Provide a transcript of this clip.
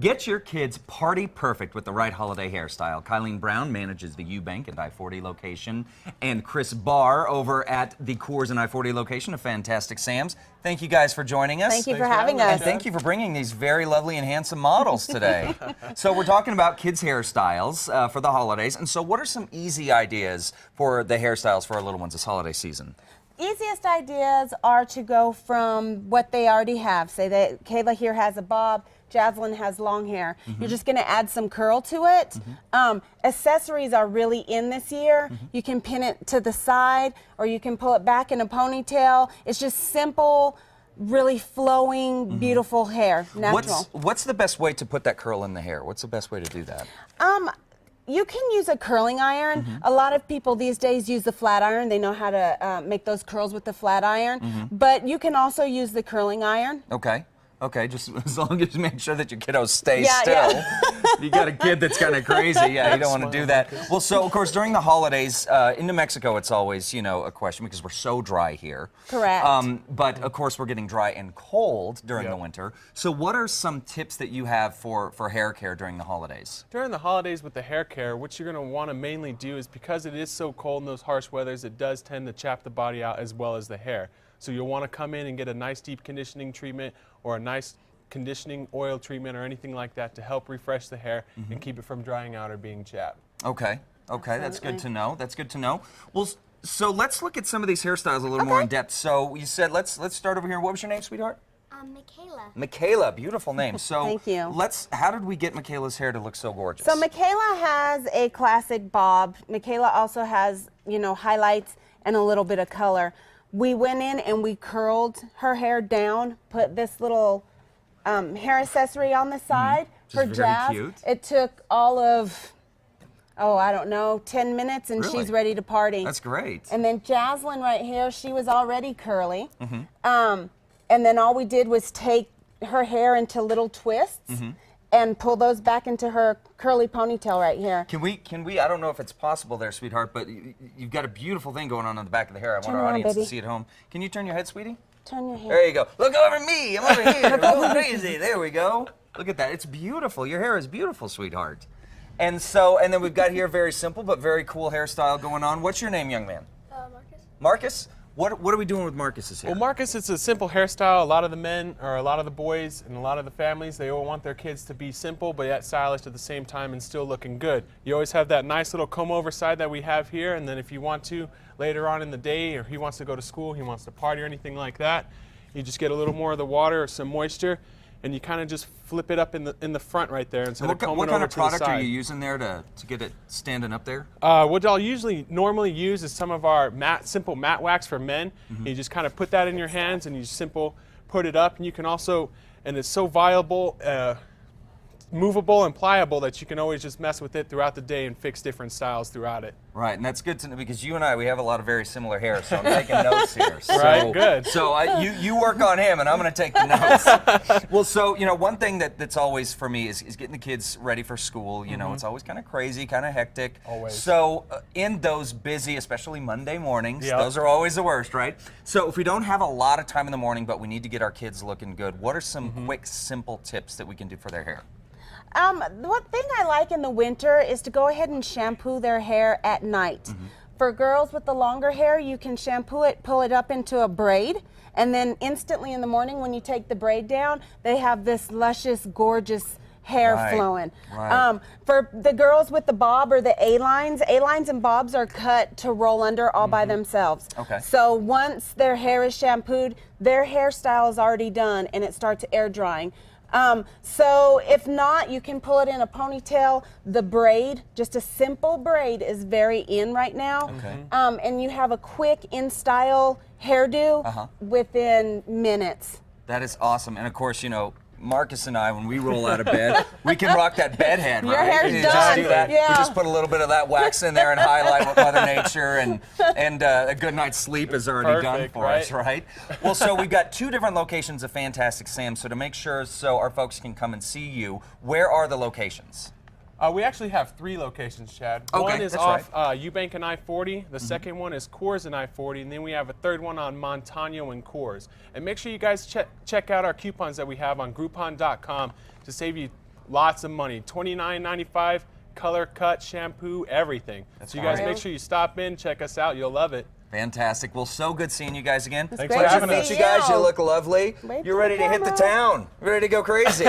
Get your kids party perfect with the right holiday hairstyle. Kylene Brown manages the Eubank and I-40 location, and Chris Barr over at the Coors and I-40 location of Fantastic Sam's. Thank you guys for joining us. Thank you for having us. And thank you for bringing these very lovely and handsome models today. So we're talking about kids' hairstyles for the holidays. And so what are some easy ideas for the hairstyles for our little ones this holiday season? Easiest ideas are to go from what they already have. Say that Kayla here has a bob, Jaslyn has long hair. You're just going to add some curl to it. Accessories are really in this year. You can pin it to the side, or you can pull it back in a ponytail. It's just simple, really flowing, beautiful hair, natural. What's the best way to put that curl in the hair? What's the best way to do that? You can use a curling iron. A lot of people these days use the flat iron. They know how to make those curls with the flat iron. But you can also use the curling iron. Okay. Okay, just as long as you make sure that your kiddos stay still. You got a kid that's kind of crazy. Yeah, you don't want to do that. Well, so, of course, during the holidays, in New Mexico, it's always, you know, a question because we're so dry here. Correct. But, of course, we're getting dry and cold during the winter. So what are some tips that you have for hair care during the holidays? During the holidays with the hair care, what you're going to want to mainly do is because it is so cold in those harsh weathers, it does tend to chap the body out as well as the hair. So you'll want to come in and get a nice deep conditioning treatment or a nice conditioning oil treatment or anything like that to help refresh the hair and keep it from drying out or being chapped. Okay. Okay, that's good to know. That's good to know. Well, so let's look at some of these hairstyles a little more in depth. So you said let's start over here. What was your name, sweetheart? Michaela. Michaela, beautiful name. So Thank you. how did we get Michaela's hair to look so gorgeous? So Michaela has a classic bob. Michaela also has, you know, highlights and a little bit of color. We went in and we curled her hair down, put this little hair accessory on the side for Jazz. Cute. It took all of, I don't know, 10 minutes and Really? she's ready to party. That's great. And then Jaslyn right here, she was already curly. And then all we did was take her hair into little twists and pull those back into her curly ponytail right here. Can we, I don't know if it's possible there, sweetheart, but you've got a beautiful thing going on the back of the hair. I want Turn our around, audience baby. to see at home. Can you turn your head, sweetie? Turn your hair. There you go. Look over me. I'm over here. I'm going crazy. There we go. Look at that. It's beautiful. Your hair is beautiful, sweetheart. And then we've got here very simple but very cool hairstyle going on. What's your name, young man? Marcus. Marcus? What are we doing with Marcus's hair? Well, Marcus, it's a simple hairstyle. A lot of the men, or a lot of the boys, and a lot of the families, they all want their kids to be simple, but yet stylish at the same time and still looking good. You always have that nice little comb-over side that we have here, and then if you want to, later on in the day, or he wants to go to school, he wants to party or anything like that, you just get a little more of the water or some moisture, and you kind of just flip it up in the front right there instead of combing What kind over of to the product are side. you using there to get it standing up there? What I'll normally use is some of our simple matte wax for men. You just kind of put that in your hands and you simple put it up, and you can also, and it's so viable, movable and pliable that you can always just mess with it throughout the day and fix different styles throughout it. Right, and that's good to know because you and I, we have a lot of very similar hair, so I'm taking notes here. Right, good. So you work on him, and I'm going to take the notes. Well, so, you know, one thing that's always for me is getting the kids ready for school. You know, it's always kind of crazy, kind of hectic. Always. So in those busy, especially Monday mornings, Yep. those are always the worst, right? So if we don't have a lot of time in the morning, but we need to get our kids looking good, what are some quick, simple tips that we can do for their hair? One thing I like in the winter is to go ahead and shampoo their hair at night. For girls with the longer hair, you can shampoo it, pull it up into a braid, and then instantly in the morning when you take the braid down, they have this luscious, gorgeous hair flowing. Right. For the girls with the bob or the A-lines and bobs are cut to roll under all by themselves. Okay. So once their hair is shampooed, their hairstyle is already done and it starts air drying. So if not, you can pull it in a ponytail. The braid, just a simple braid, is very in right now. Okay. And you have a quick in-style hairdo within minutes. That is awesome. And of course, you know, Marcus and I, when we roll out of bed, we can rock that bed head, Your right? hair's We done. just do that. Yeah. We just put a little bit of that wax in there and highlight what Mother Nature, and a good night's sleep is already done Perfect, for us, right? Well, so we've got 2 different locations of Fantastic Sam. So to make sure so our folks can come and see you, where are the locations? We actually have 3 locations, Chad. Okay, One is that's off Eubank and I-40. The second one is Coors and I-40, and then we have a third one on Montano and Coors. And make sure you guys check out our coupons that we have on Groupon.com to save you lots of money. $29.95, color cut, shampoo, everything. So you guys awesome. make sure you stop in, check us out. You'll love it. Fantastic. Well, so good seeing you guys again. Thanks great for to having see us. You guys, you look lovely. Wave You're to ready the to hit the camera. town. Ready to go crazy.